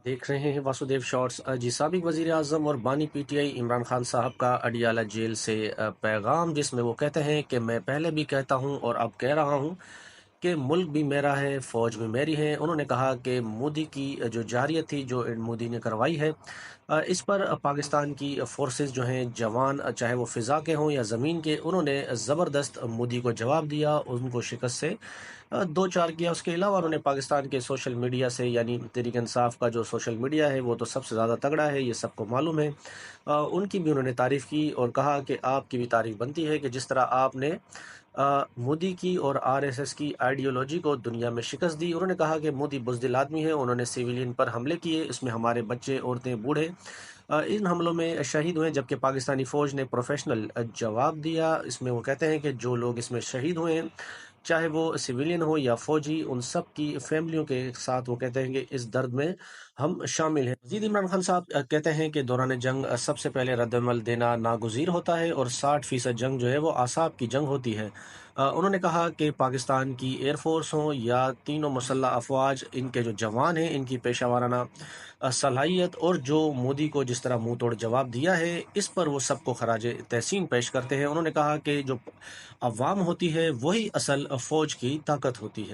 देख रहे हैं वासुदेव शॉर्ट्स। जी, साबिक वजीर आजम और बानी पीटीआई इमरान खान साहब का अडियाला जेल से पैगाम, जिसमें वो कहते हैं कि मैं पहले भी कहता हूं और अब कह रहा हूं कि मुल्क भी मेरा है, फौज भी मेरी है। उन्होंने कहा कि मोदी की जो जारियत थी, जो मोदी ने करवाई है, इस पर पाकिस्तान की फोर्सेस जो हैं, जवान, चाहे वो फ़िज़ा के हों या ज़मीन के, उन्होंने ज़बरदस्त मोदी को जवाब दिया, उनको शिकस्त से दो चार किया। उसके अलावा उन्होंने पाकिस्तान के सोशल मीडिया से, यानी तहरीक इंसाफ का जो सोशल मीडिया है वो तो सबसे ज़्यादा तगड़ा है, ये सबको मालूम है। उनकी भी उन्होंने तारीफ़ की और कहा कि आपकी भी तारीफ़ बनती है कि जिस तरह आपने मोदी की और आरएसएस की आइडियोलॉजी को दुनिया में शिकस्त दी। उन्होंने कहा कि मोदी बुज़दिल आदमी है, उन्होंने सिविलियन पर हमले किए, इसमें हमारे बच्चे, औरतें, बूढ़े इन हमलों में शहीद हुए, जबकि पाकिस्तानी फ़ौज ने प्रोफेशनल जवाब दिया। इसमें वो कहते हैं कि जो लोग इसमें शहीद हुए हैं, चाहे वो सिविलियन हो या फौजी, उन सब की फैमिलियों के साथ वो कहते हैं कि इस दर्द में हम शामिल हैं। मजीद इमरान खान साहब कहते हैं कि दौरान जंग सबसे पहले रद्दमल देना नागुज़ीर होता है और 60% जंग जो है वो आसाब की जंग होती है। उन्होंने कहा कि पाकिस्तान की एयरफोर्स हो या तीनों मुसल्ह अफवाज, इनके जो जवान हैं, इनकी पेशा वाराना सलाहियत और जो मोदी को जिस तरह मुंह तोड़ जवाब दिया है, इस पर वो सबको खराज तहसीन पेश करते हैं। उन्होंने कहा कि जो अवाम होती है वही असल फौज की ताकत होती है।